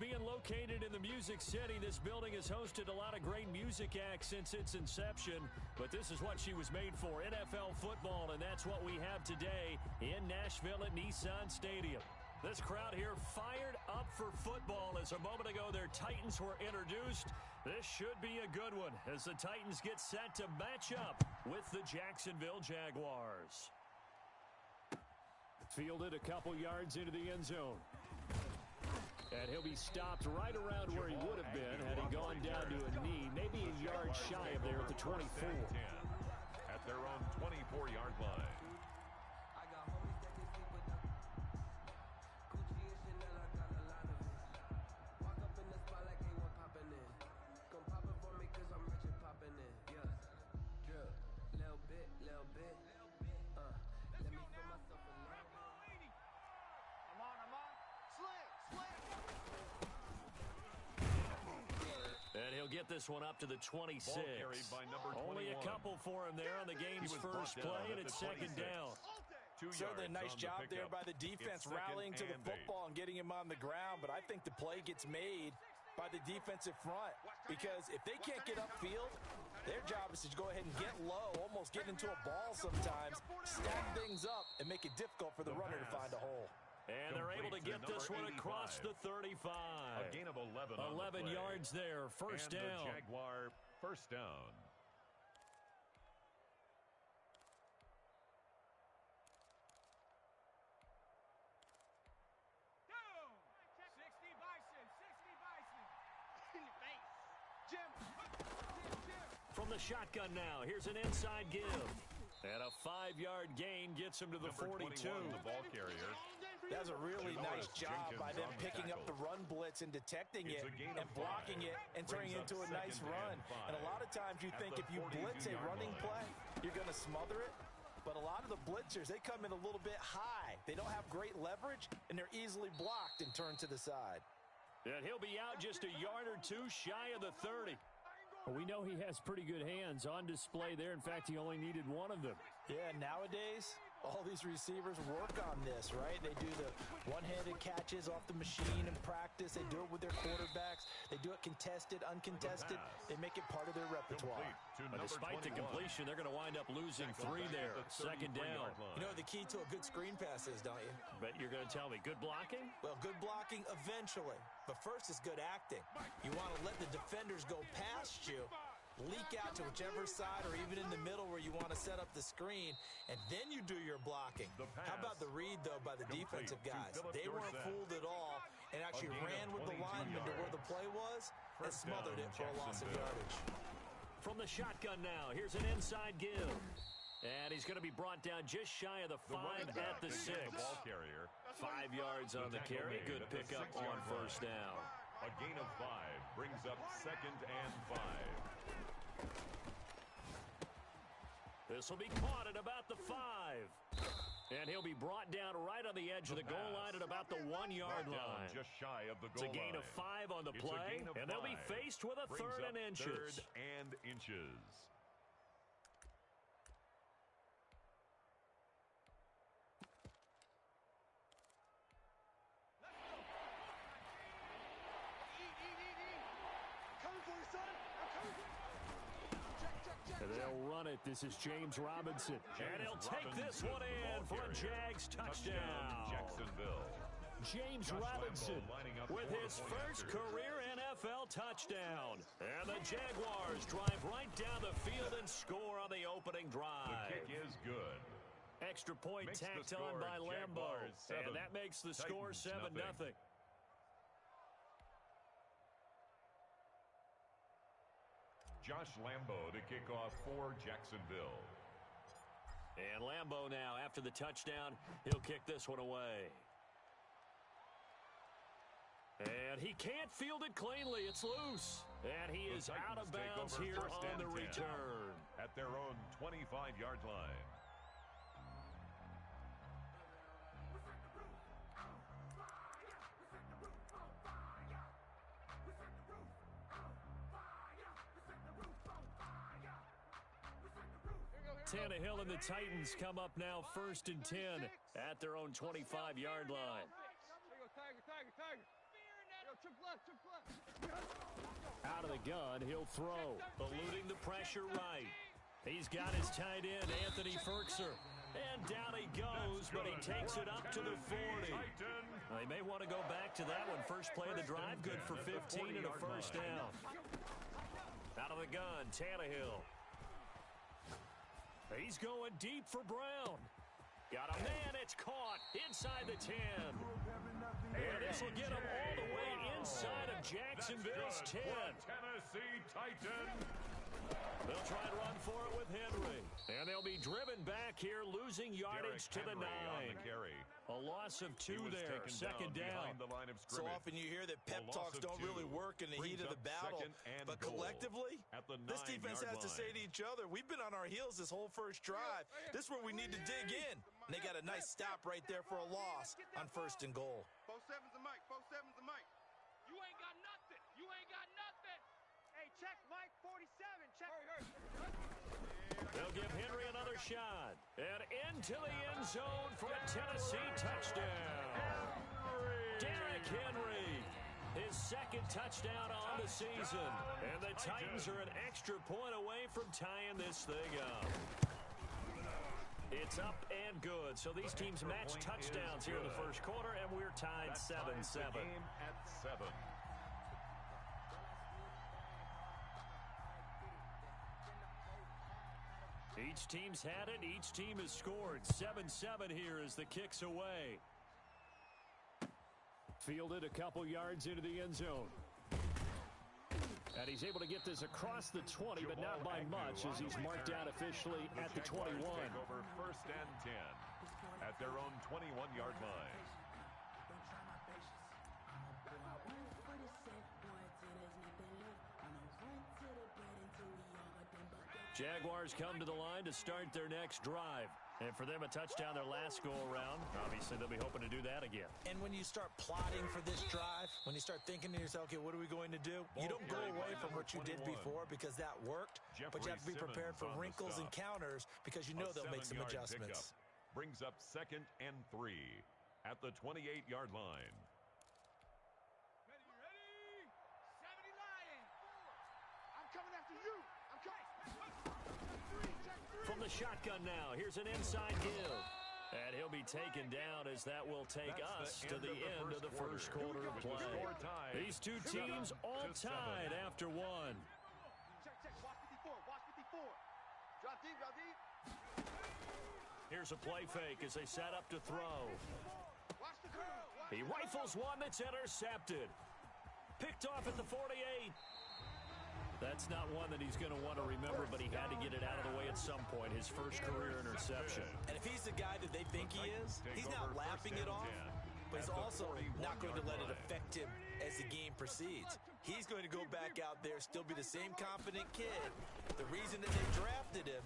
being located in the Music City, this building has hosted a lot of great music acts since its inception, but this is what she was made for, NFL football, and that's what we have today in Nashville at Nissan Stadium. This crowd here fired up for football as a moment ago their Titans were introduced. This should be a good one as the Titans get set to match up with the Jacksonville Jaguars. Fielded a couple yards into the end zone. And he'll be stopped right around where he would have been had he gone down to a knee, maybe a yard shy of there at the 24. At their own 24-yard line. Little bit. Let me feel myself a little. I'm on. And he'll get this one up to the 26. By number 21. Only a couple for him there on the game's first play, and it's second down. Certainly a nice job there by the defense rallying to the football and getting him on the ground, but I think the play gets made by the defensive front because if they can't get upfield, their job is to go ahead and get low, almost get into a ball sometimes, stack things up, and make it difficult for the runner to find a hole. And they're able to get this one across the 35. A gain of 11 11 yards there, first down. The Jaguar first down. From the shotgun now, here's an inside give. And a 5-yard gain gets him to the 42. The ball carrier. That's a really nice job by them picking up the run blitz and detecting it and blocking it and turning it into a nice run. And a lot of times you think if you blitz a running play, you're going to smother it. But a lot of the blitzers, they come in a little bit high. They don't have great leverage, and they're easily blocked and turned to the side. And he'll be out just a yard or two shy of the 30. Well, we know he has pretty good hands on display there. In fact, he only needed one of them. Yeah, nowadays, all these receivers work on this, right? They do the one-handed catches off the machine in practice. They do it with their quarterbacks. They do it contested, uncontested. They make it part of their repertoire. But despite the completion, they're going to wind up losing 3 there. Second down. You know what the key to a good screen pass is, don't you? Bet you're going to tell me. Good blocking? Well, good blocking eventually. But first is good acting. You want to let the defenders go past you, leak out to whichever side or even in the middle where you want to set up the screen, and then you do your blocking. How about the read, though, by the defensive guys? They weren't fooled at all and actually ran with the lineman to where the play was and smothered it for a loss of yardage. From the shotgun now, here's an inside give. And he's going to be brought down just shy of the 5 at the 6. 5 yards on the carry. Good pickup on first down. A gain of 5 brings up 2nd and 5. This will be caught at about the 5. And he'll be brought down right on the edge of the goal line at about the 1-yard line. Just shy of the goal line. It's a gain of 5 on the play, and they'll be faced with a 3rd and inches. 3rd and inches. And they'll run it. This is James Robinson. And he'll take this one in for a Jags touchdown. Jacksonville. James Robinson with his first career NFL touchdown. And the Jaguars drive right down the field and score on the opening drive. The kick is good. Extra point tacked on by Lambeau. And that makes the score 7-0. Josh Lambeau to kick off for Jacksonville. And Lambeau now, after the touchdown, he'll kick this one away. And he can't field it cleanly. It's loose. And he is out of bounds here on the return. At their own 25-yard line. Tannehill and the Titans come up now 1st and 10 at their own 25-yard line. Tiger. Yo, triple up. Out of the gun, he'll throw. Eluding the pressure right. He's got his tight end, Anthony Ferkser. And down he goes, but he takes it up to the 40. They may want to go back to that one. First play of the drive, good for 15 and a first down. Out of the gun, Tannehill. He's going deep for Brown. Got a man, it's caught inside the 10. And this will get him all the way inside of Jacksonville's 10. Tennessee Titan. They'll try and run for it with Henry. And they'll be driven back here, losing yardage to the 9. A loss of 2 there, second down. So often you hear that pep talks don't really work in the heat of the battle. But collectively, this defense has to say to each other, we've been on our heels this whole first drive. This is where we need to dig in. And they got a nice stop right there for a loss on 1st and goal. 4-7's a Mike. 4-7's a Mike. You ain't got nothing. You ain't got nothing. Hey, check Mike 47. Check. They'll give Henry another shot. And into the end zone for a Tennessee touchdown. Derrick Henry, his second touchdown on the season. And the Titans are an extra point away from tying this thing up. It's up and good. So these teams match touchdowns here in the first quarter, and we're tied 7-7. Game at 7. Each team's had it. Each team has scored. 7-7 here as the kick's away. Fielded a couple yards into the end zone. And he's able to get this across the 20, but not by much as he's marked down officially at the 21. Over 1st and 10 at their own 21-yard line. Jaguars come to the line to start their next drive. And for them, a touchdown their last go-around. Obviously, they'll be hoping to do that again. And when you start plotting for this drive, when you start thinking to yourself, okay, what are we going to do? You don't go away from what you did before because that worked, but you have to be prepared for wrinkles and counters because you know they'll make some adjustments. Brings up 2nd and 3 at the 28-yard line. Ready? 70 Lion. I'm coming after you. I'm coming. From the shotgun now, here's an inside give. And he'll be taken down as that will take us to the end of the first quarter of play. These two teams all tied after one. Check. Watch 54. Watch 54. Drop deep. Drop deep. Here's a play fake as they set up to throw. Watch the curl. He rifles one that's intercepted. Picked off at the 48. That's not one that he's going to want to remember, but he had to get it out of the way at some point, his first career interception. And if he's the guy that they think he is, he's not laughing it off, but he's also not going to let it affect him as the game proceeds. He's going to go back out there, still be the same confident kid, the reason that they drafted him,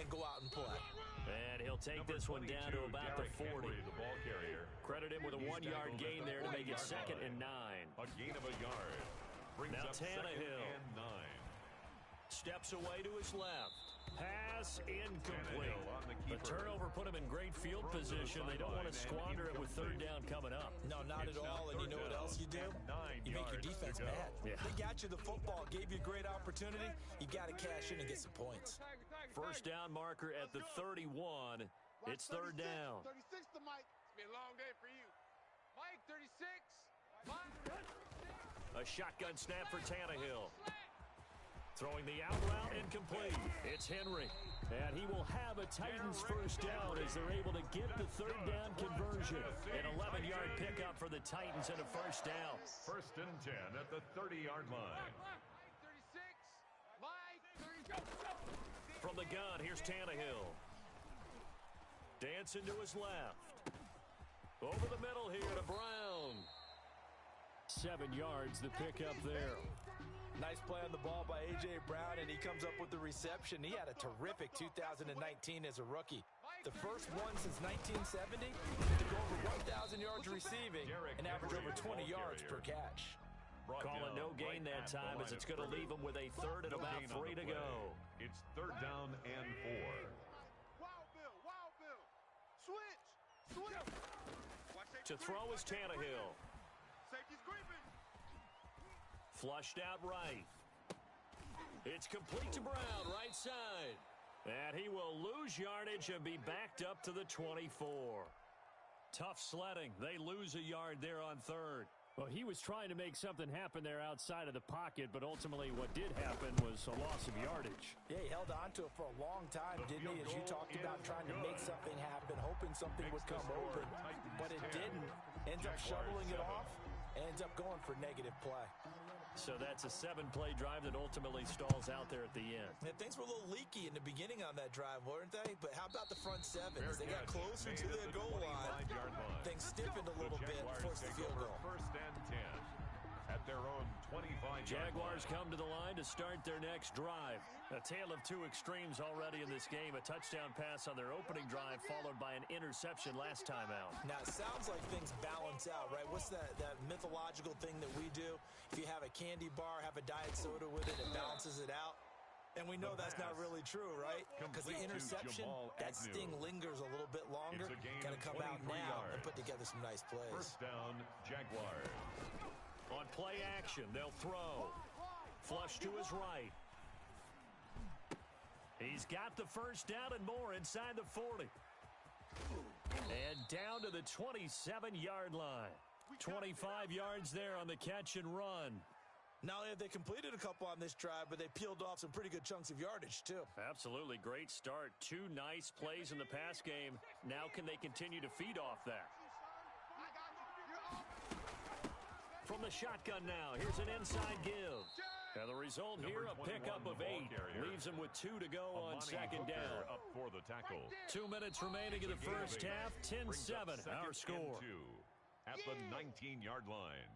and go out and play. And he'll take this one down to about the 40. The ball carrier. Credit him with a 1-yard gain there to make it 2nd and 9. A gain of a yard. Brings Now up 2nd Tannehill and 9. Steps away to his left. Pass incomplete. The turnover put him in great field position. They don't want to squander it with 3rd down coming up. No, not at all. And you know what else you do? You make your defense mad. Yeah. They got you the football, gave you a great opportunity. You got to cash in and get some points. First down marker at the 31. It's 3rd down. 36 to Mike. It's been a long day for you. Mike, 36. Mike. A shotgun snap for Tannehill. Throwing the out route incomplete. It's Henry. And he will have a Titans first down as they're able to get the 3rd down conversion. An 11-yard pickup for the Titans and a first down. 1st and 10 at the 30-yard line. Mike, 36. Mike, From the gun, here's Tannehill. Dancing to his left. Over the middle here to Brown. 7 yards, the pickup there. Nice play on the ball by A.J. Brown, and he comes up with the reception. He had a terrific 2019 as a rookie. The first one since 1970 to go over 1,000 yards receiving and average over 20 yards per catch. Calling no gain that time as it's going to leave him with a 3rd and about 3 to go. It's 3rd down and 4. Wild Bill. Switch. To throw is Tannehill. Safety's creeping. Flushed out right. It's complete to Brown, right side. And he will lose yardage and be backed up to the 24. Tough sledding. They lose a yard there on third. Well, he was trying to make something happen there outside of the pocket, but ultimately what did happen was a loss of yardage. Yeah, he held on to it for a long time, didn't he? As you talked about trying to make something happen, hoping something would come open, but it didn't. Ends up shoveling it off, ends up going for negative play. So that's a 7-play drive that ultimately stalls out there at the end. Yeah, things were a little leaky in the beginning on that drive, weren't they? But how about the front seven? As they got closer to the goal line, things stiffened a little bit, forced the field goal. First and 10 at their own 25-yard Jaguars line. come to the line to start their next drive. A tale of two extremes already in this game. A touchdown pass on their opening drive followed by an interception last time out. Now, it sounds like things balance out, right? What's that mythological thing that we do? If you have a candy bar, have a diet soda with it, it balances it out. And we know that's not really true, right? Because the interception, that sting lingers a little bit longer. Got to come out now and put together some nice plays. First down, Jaguars. On play action, they'll throw. Flush to his right. He's got the first down and more inside the 40. And down to the 27-yard line. 25 yards there on the catch and run. Not only have they completed a couple on this drive, but they peeled off some pretty good chunks of yardage, too. Absolutely great start. Two nice plays in the pass game. Now can they continue to feed off that? From the shotgun now, here's an inside give. And the result here, a pickup of 8. Leaves him with 2 to go on second down. Up for the tackle. 2 minutes remaining in the first half. 10-7, our score. At the 19-yard line.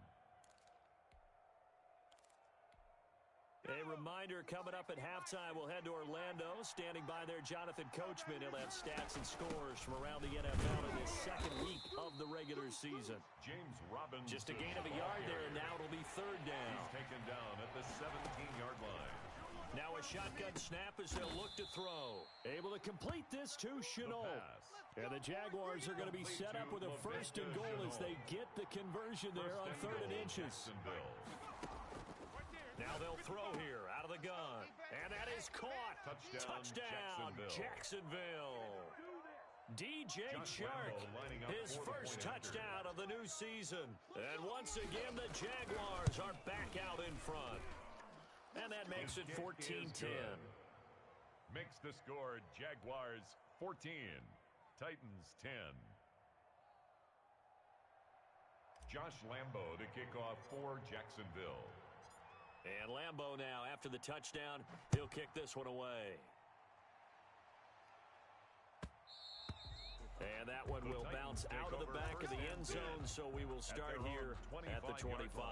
A reminder coming up at halftime, we'll head to Orlando. Standing by there, Jonathan Coachman. He'll have stats and scores from around the NFL in this second week of the regular season. James Robinson. Just a gain of a yard there, and now it'll be third down. He's taken down at the 17-yard line. Now a shotgun snap as they'll look to throw. Able to complete this to Chenault. And the Jaguars are going to be set up with a first and goal as they get the conversion there on 3rd and inches. Now they'll throw here out of the gun. And that is caught. Touchdown, Jacksonville. DJ Chark, his first touchdown of the new season. And once again, the Jaguars are back out in front. And that makes it 14-10. Makes the score Jaguars 14, Titans 10. Josh Lambo to kick off for Jacksonville. And Lambo now, after the touchdown, he'll kick this one away. And that one will bounce out of the back of the end zone, so we will start here at the 25.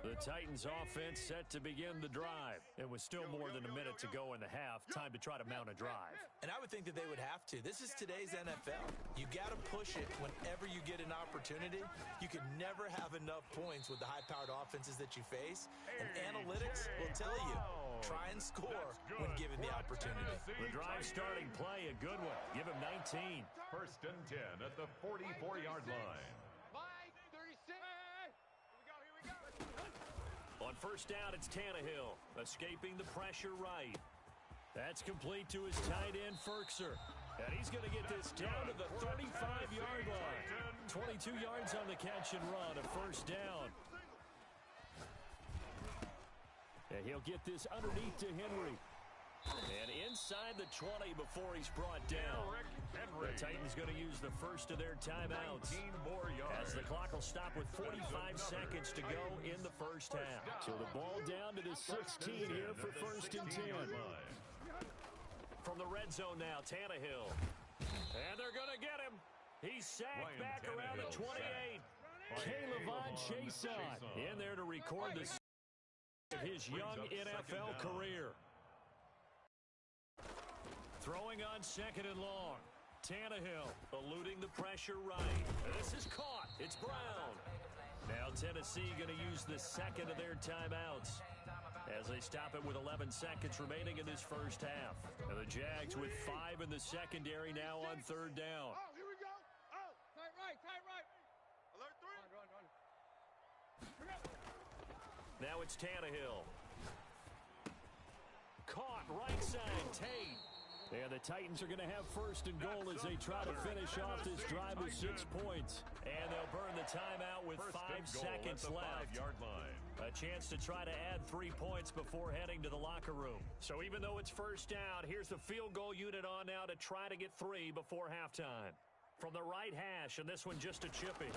The Titans offense set to begin the drive. It was still more than a minute to go in the half. Time to try to mount a drive. And I would think that they would have to. This is today's NFL. You got to push it whenever you get an opportunity. You can never have enough points with the high-powered offenses that you face. And analytics will tell you, try and score when given the opportunity. The drive starting play, a good one. Give him 19. First and 10 at the 44-yard line. On first down, it's Tannehill, escaping the pressure right. That's complete to his tight end, Ferkser. And he's going to get this down to the 35-yard line. 22 yards on the catch and run, a first down. And he'll get this underneath to Henry. And inside the 20 before he's brought down. The Titans going to use the first of their timeouts as the clock will stop with 45 seconds to go in the first half. So the ball down to the 16 here for first and 10. From the red zone now, Tannehill. And they're going to get him. He's sacked back around the 28. K'Lavon Chaisson in there to record the of his young NFL career. Throwing on second and long. Tannehill eluding the pressure right. This is caught. It's Brown. Now Tennessee going to use the second of their timeouts as they stop it with 11 seconds remaining in this first half. And the Jags with 5 in the secondary now on third down. Oh, here we go. Oh, tight right. Alert 3. Run. Now it's Tannehill. Caught right side, Tate. And the Titans are going to have first and goal as they try to finish off this drive with 6 points. And they'll burn the timeout with 5 seconds left. 5-yard line. A chance to try to add 3 points before heading to the locker room. So even though it's first down, here's the field goal unit on now to try to get 3 before halftime. From the right hash, and this one just a chippy.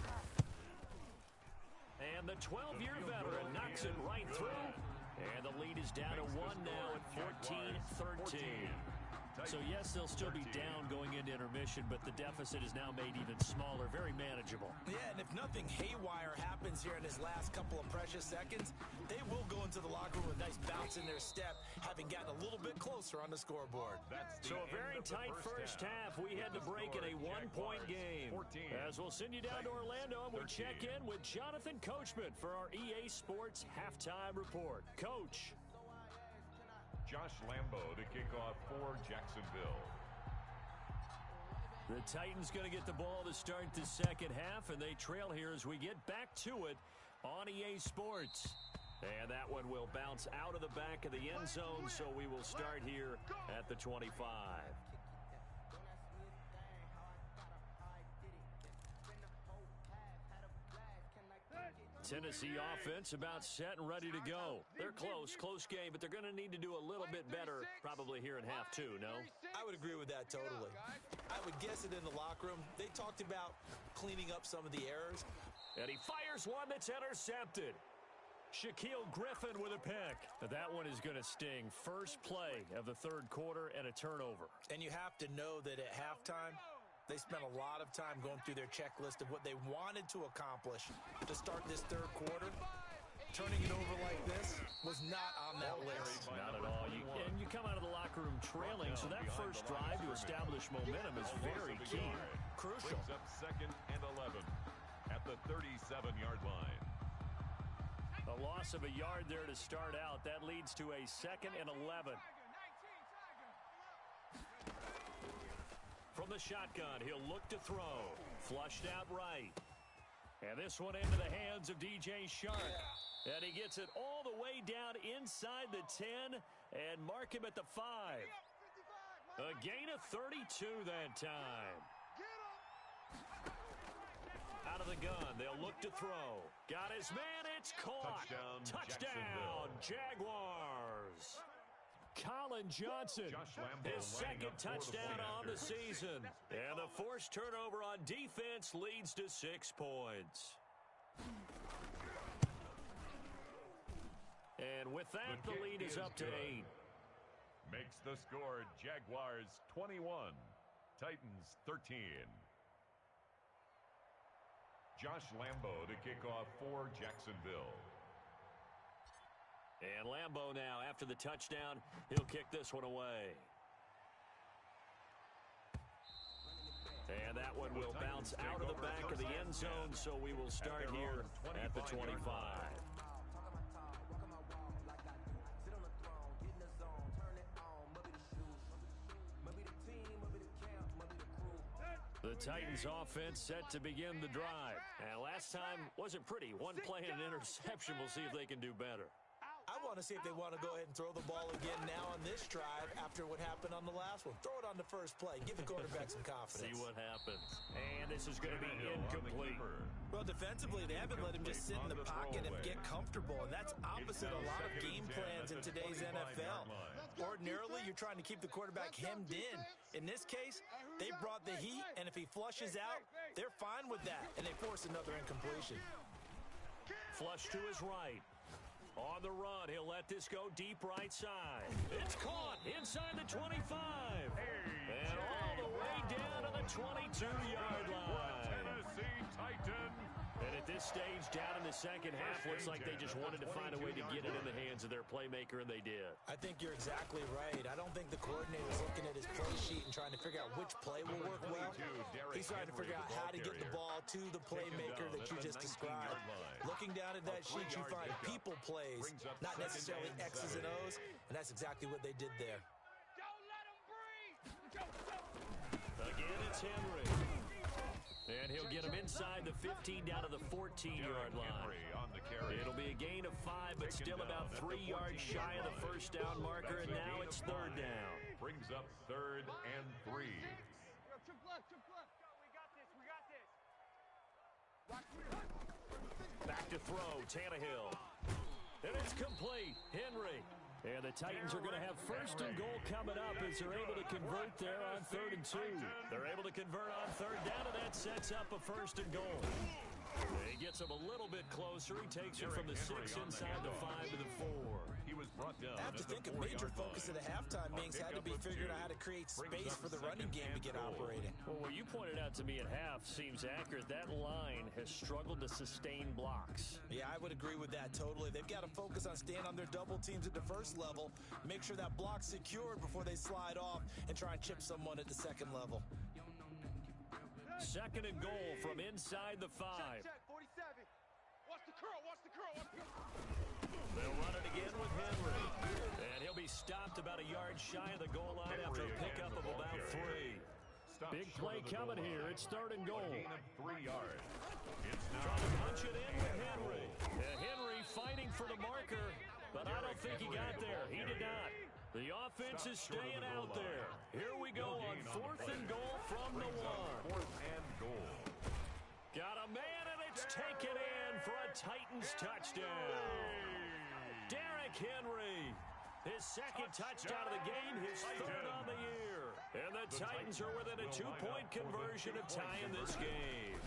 And the 12-year veteran knocks it right through. And the lead is down to 1 now at 14-13. So, yes, they'll still be down going into intermission, but the deficit is now made even smaller, very manageable. Yeah, and if nothing haywire happens here in his last couple of precious seconds, they will go into the locker room with a nice bounce in their step, having gotten a little bit closer on the scoreboard. So a very tight first half. We had to break in a one-point game. As we'll send you down to Orlando, and we check in with Jonathan Coachman for our EA Sports Halftime Report. Coach. Josh Lambo to kick off for Jacksonville. The Titans going to get the ball to start the second half, and they trail here as we get back to it on EA Sports. And that one will bounce out of the back of the end zone, so we will start here at the 25. Tennessee offense about set and ready to go. They're close game, but they're going to need to do a little bit better probably here in half 2, no? I would agree with that totally. I would guess it in the locker room. They talked about cleaning up some of the errors. And he fires one that's intercepted. Shaquille Griffin with a pick. That one is going to sting. First play of the third quarter and a turnover. And you have to know that at halftime, they spent a lot of time going through their checklist of what they wanted to accomplish to start this third quarter. Turning it over like this was not on that list. Not at all. And you come out of the locker room trailing, so that first drive to establish momentum is very key. Crucial. Brings up 2nd and 11 at the 37-yard line. A loss of a yard there to start out. That leads to a 2nd and 11. From the shotgun, he'll look to throw. Flushed out right. And this one into the hands of DJ Shark. And he gets it all the way down inside the 10 and mark him at the 5. A gain of 32 that time. Out of the gun, they'll look to throw. Got his man, it's caught. Touchdown, Jaguars. Colin Johnson, his second touchdown on the season. And the forced turnover on defense leads to 6 points. And with that, the lead is up to 8. Makes the score Jaguars 21, Titans 13. Josh Lambo to kick off for Jacksonville. And Lambo now, after the touchdown, he'll kick this one away. And that one will bounce out of the back of the end zone, so we will start here at the 25. The Titans offense set to begin the drive. And last time wasn't pretty. One play and an interception. We'll see if they can do better. I want to see if they want to go ahead and throw the ball again now on this drive after what happened on the last one. Throw it on the first play. Give the quarterback some confidence. See what happens. And this is going to be incomplete. Well, defensively, they haven't let him just sit in the pocket and get comfortable, and that's opposite a lot of game plans in today's NFL. Ordinarily, you're trying to keep the quarterback hemmed in. In this case, they brought the heat, and if he flushes out, they're fine with that, and they force another incompletion. Flush to his right. On the run, he'll let this go deep right side. It's caught inside the 25. And all the way down to the 22-yard line. Tennessee Titan. And at this stage, down in the second half, looks like they just wanted to find a way to get it in the hands of their playmaker, and they did. I think you're exactly right. I don't think the coordinator's looking at his play sheet and trying to figure out which play will work well. He's trying to figure out how to get the ball to the playmaker that you just described. Looking down at that sheet, you find people plays, not necessarily X's and O's, and that's exactly what they did there. Again, it's Henry. And he'll get him inside the 15 down to the 14-yard line. It'll be a gain of 5, but still about 3 yards shy of the first down marker, and now it's third down. Brings up 3rd and 3. Yo, triple up. Go, we got this. Back to throw, Tannehill. And it's complete. Henry. And the Titans are going to have 1st and goal coming up as they're able to convert there on 3rd and 2. They're able to convert on 3rd down, and that sets up a 1st and goal. He gets him a little bit closer. He takes it from the 6 inside the 5 to the 4. He was brought down. I have to think a major focus of the halftime innings had to be figuring out how to create space for the running game to get operating. Well, what you pointed out to me at half seems accurate. That line has struggled to sustain blocks. Yeah, I would agree with that totally. They've got to focus on staying on their double teams at the first level, make sure that block's secured before they slide off, and try and chip someone at the second level. 2nd and goal from inside the 5. Check, 47. Watch the curl. They'll run it again with Henry. And he'll be stopped about a yard shy of the goal line after a pickup of about 3. Big play coming here. It's 3rd and goal. Gain of 3 yards. Trying to punch it in with Henry. Henry fighting for the marker, but I don't think he got there. He did not. The offense is staying out there. Here we go on 4th and goal from the 1. 4th and goal. Got a man, and it's taken in for a Titans touchdown. Derrick Henry, his 2nd touchdown of the game, his 3rd on the year. And the Titans are within a 2-point conversion of tying this game.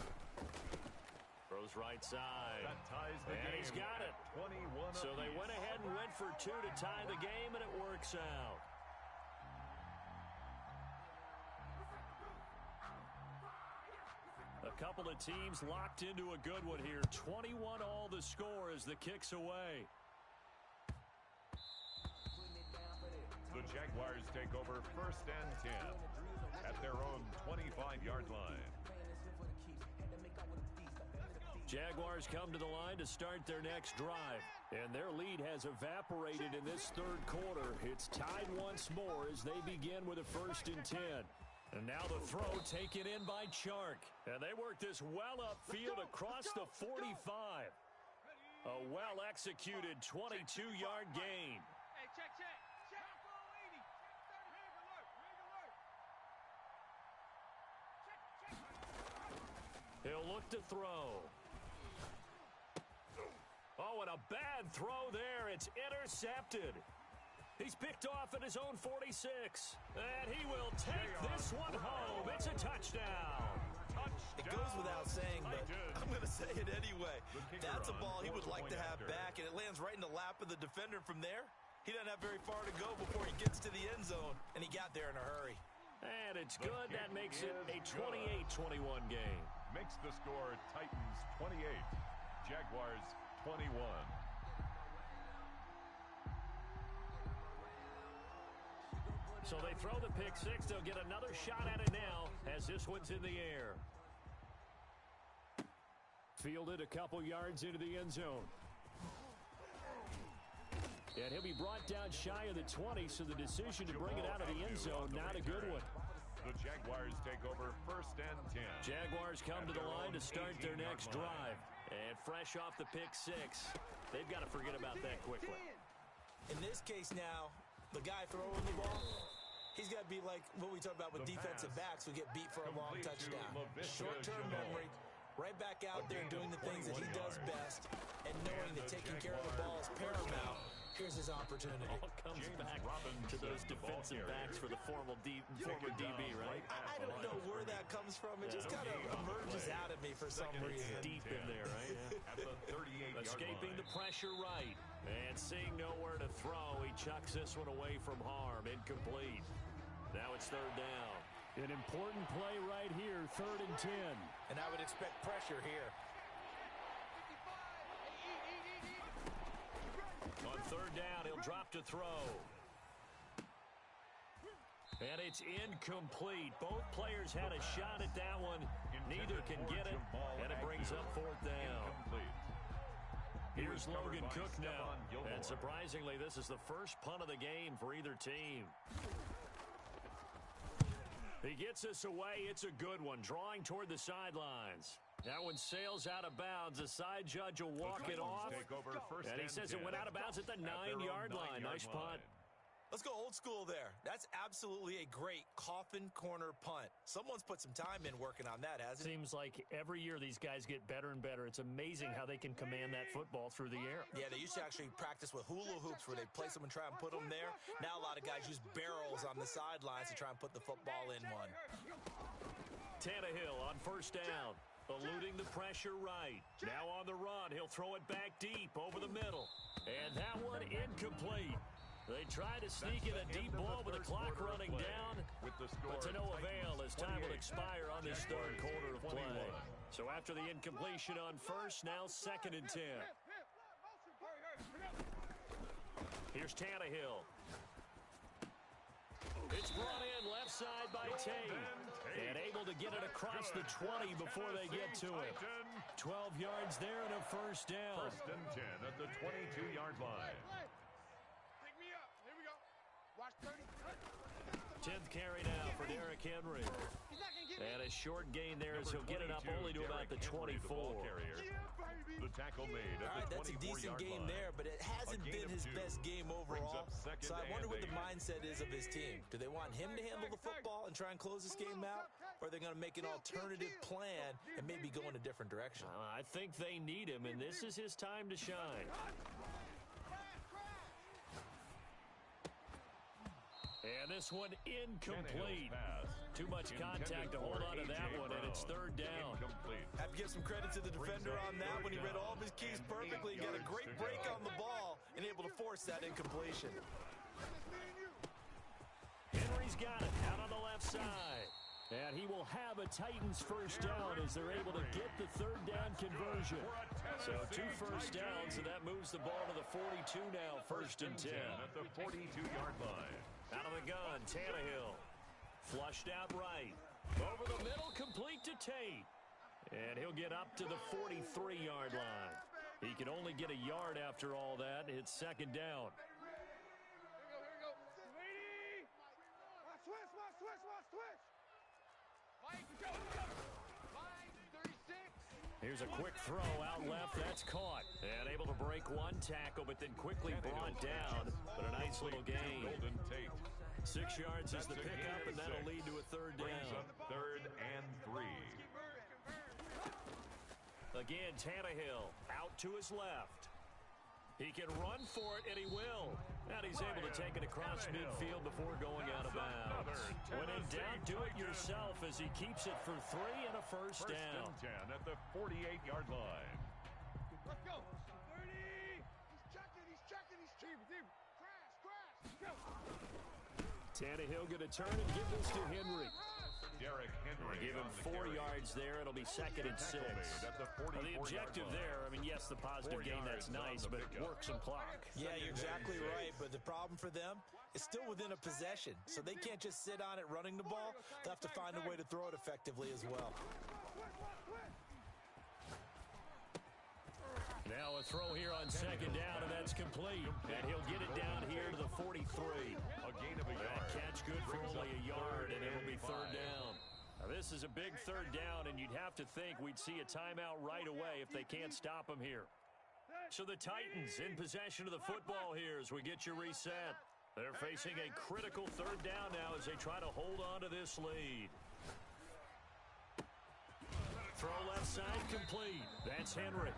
Throws right side. That ties the and game. He's got it. 21 so they went ahead and went for 2 to tie the game, and it works out. A couple of teams locked into a good one here. 21 all the score as the kick's away. The Jaguars take over 1st and 10 at their own 25-yard line. Jaguars come to the line to start their next drive, and their lead has evaporated in this 3rd quarter. It's tied once more as they begin with a 1st and 10. And now the throw taken in by Chark. And they work this well upfield across the 45. A well-executed 22-yard gain. Hey, check. He'll look to throw. Oh, and a bad throw there. It's intercepted. He's picked off at his own 46. And he will take this one home. It's a touchdown. It goes without saying, but I'm going to say it anyway. That's a ball he would like to have back, and it lands right in the lap of the defender from there. He doesn't have very far to go before he gets to the end zone, and he got there in a hurry. And it's good. That makes it a 28-21 game. Makes the score Titans 28, Jaguars 21. So they throw the pick 6. They'll get another shot at it now as this one's in the air. Fielded a couple yards into the end zone. And he'll be brought down shy of the 20, so the decision to bring it out of the end zone, not a good one. The Jaguars take over 1st and 10. Jaguars come to the line to start their next drive. And fresh off the pick 6, they've got to forget about that quickly. In this case now, the guy throwing the ball, he's got to be like what we talk about with defensive backs who get beat for a long touchdown. Short-term memory, right back out there doing the things that he does best, and knowing that taking care of the ball is paramount. Here's his opportunity. All comes back to those defensive backs for the former DB, right? I don't know where that comes from. It just kind of emerges out of me for some reason. Deep in there, right? At the 38-yard Escaping line. the pressure right. And seeing nowhere to throw, he chucks this one away from harm. Incomplete. Now it's 3rd down. An important play right here, 3rd and 10. And I would expect pressure here. On 3rd down, he'll drop to throw. And it's incomplete. Both players had a shot at that one. Neither can get it, and it brings up 4th down. Here's Logan Cook now. And surprisingly, this is the first punt of the game for either team. He gets us away. It's a good one, drawing toward the sidelines. That one sails out of bounds. The side judge will walk it off. And he says it went out of bounds at the 9-yard line. Nice punt. Let's go old school there. That's absolutely a great coffin corner punt. Someone's put some time in working on that, hasn't it? Seems like every year these guys get better and better. It's amazing how they can command that football through the air. Yeah, they used to actually practice with hula hoops where they place them and try and put them there. Now a lot of guys use barrels on the sidelines to try and put the football in one. Tannehill on first down, eluding the pressure right. Now on the run, he'll throw it back deep over the middle. And that one incomplete. They try to sneak in a deep ball with the clock running down, but to no avail as time will expire on this third quarter of play. So after the incompletion on first, now 2nd and 10. Here's Tannehill. It's brought in left side by Tate, and able to get it across the 20 before they get to it. 12 yards there and a first down. 1st and 10 at the 22-yard line. 10th carry now for Derrick Henry. And a short gain there as he'll get it up only to about the 24. The tackle made at All right, that's a decent game there, but it hasn't been his best game overall. So I wonder what the mindset is of his team. Do they want him to handle the football and try and close this game out? Or are they going to make an alternative plan and maybe go in a different direction? I think they need him, and this is his time to shine. And this one incomplete. Too much contact to hold on to that one, and it's 3rd down. Have to give some credit to the defender on that when he read all of his keys perfectly. He got a great break on the ball and able to force that incompletion. Henry's got it out on the left side. And he will have a Titans first down as they're able to get the 3rd down conversion. So 2 first downs, and that moves the ball to the 42 now, 1st and 10. At the 42-yard line. Out of the gun, Tannehill. Flushed out right. Over the middle, complete to Tate. And he'll get up to the 43-yard line. He can only get a yard after all that. It's 2nd down. Here we go. Switch. Mike, go. Line 36. Here's a quick throw out left. That's caught. And able to break one tackle, but then quickly brought down. But a nice little gain. 6 yards is the pickup, and that'll lead to a 3rd down. 3rd and 3. Again, Tannehill out to his left. He can run for it, and he will. And he's able to take it across midfield before going out of bounds. When in doubt, do it yourself as he keeps it for 3 and a first down. 1st and 10 at the 48-yard line. Let's go. 30. He's checking. Deep. Crash. Go. Tannehill going to turn and give this to Henry. Derrick Henry. Give him 4 yards there. It'll be 2nd and 6. Well, the objective there, I mean, yes, the positive gain, that's nice, but work some clock. Yeah, you're exactly right, but the problem for them is still within a possession, so they can't just sit on it running the ball. They'll have to find a way to throw it effectively as well. Now a throw here on 2nd down, and that's complete. And he'll get it down here to the 43. A gain of a yard. That catch good for only a yard, and it'll be 3rd down. Now this is a big 3rd down, and you'd have to think we'd see a timeout right away if they can't stop him here. So the Titans in possession of the football here as we get your reset. They're facing a critical 3rd down now as they try to hold on to this lead. Throw left side complete. That's Henry.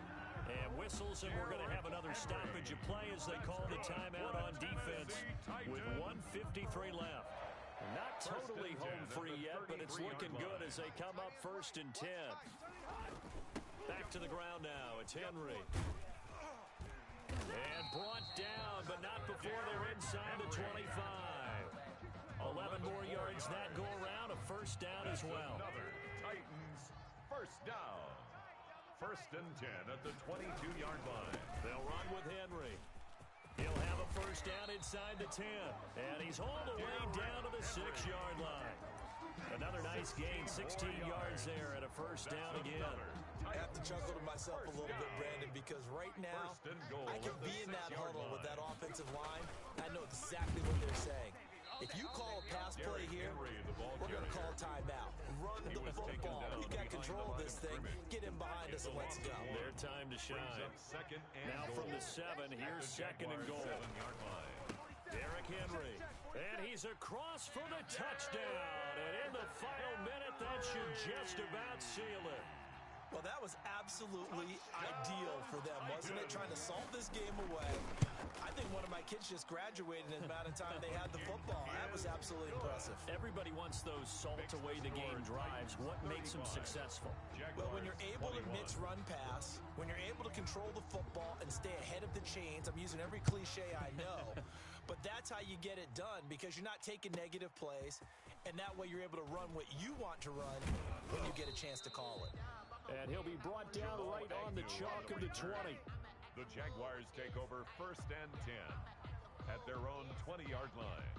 And whistles, and we're going to have another stoppage of play as they call the timeout on defense with 1:53 left. Not totally home free yet, but it's looking good as they come up 1st and 10. Back to the ground now. It's Henry. And brought down, but not before they're inside the 25. 11 more yards that go around, a first down as well. Another Titans first down. 1st and 10 at the 22-yard line. They'll run with Henry. He'll have a first down inside the 10. And he's all the way down to the 6-yard line. Another nice gain, 16 yards there and a first down again. I have to chuckle to myself a little bit, Brandon, because right now I can be in that huddle with that offensive line. I know exactly what they're saying. If you call a pass play here, we're going to call the football. You've got control of this thing. Get him behind us and let's go. Their time to shine. Now from the 7, here's second and goal. Derrick Henry. And he's across for the touchdown. And in the final minute, that should just about seal it. Well, that was absolutely ideal for them, wasn't it? Trying to salt this game away. I think one of my kids just graduated in the amount of time they had the football. That was absolutely impressive. Everybody wants those salt-away-the-game drives. What makes them successful? Well, when you're able to mix run pass, when you're able to control the football and stay ahead of the chains, I'm using every cliche I know, but that's how you get it done because you're not taking negative plays, and that way you're able to run what you want to run when you get a chance to call it. And he'll be brought down right on the chalk of the 20. The Jaguars take over 1st and 10 at their own 20-yard line.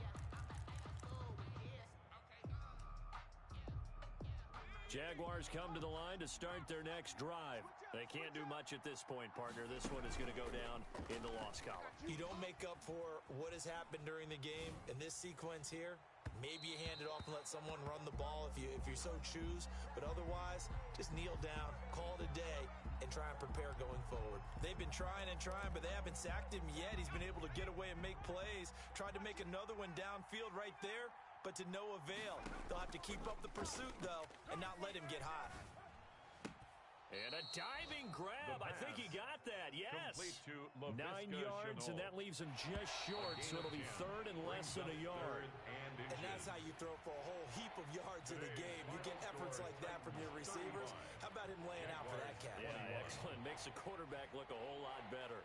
Jaguars come to the line to start their next drive. They can't do much at this point, partner. This one is going to go down in the loss column. You don't make up for what has happened during the game in this sequence here. Maybe you hand it off and let someone run the ball if you so choose. But otherwise, just kneel down, call it a day, and try and prepare going forward. They've been trying and trying, but they haven't sacked him yet. He's been able to get away and make plays. Tried to make another one downfield right there, but to no avail. They'll have to keep up the pursuit, though, and not let him get hot. And a diving grab. I think he got that. Yes. 9 yards, and that leaves him just short, so it'll be 3rd and less than a yard. And that's how you throw for a whole heap of yards in a game. You get efforts like that from your receivers. How about him laying out for that catch? Yeah, excellent. Makes the quarterback look a whole lot better.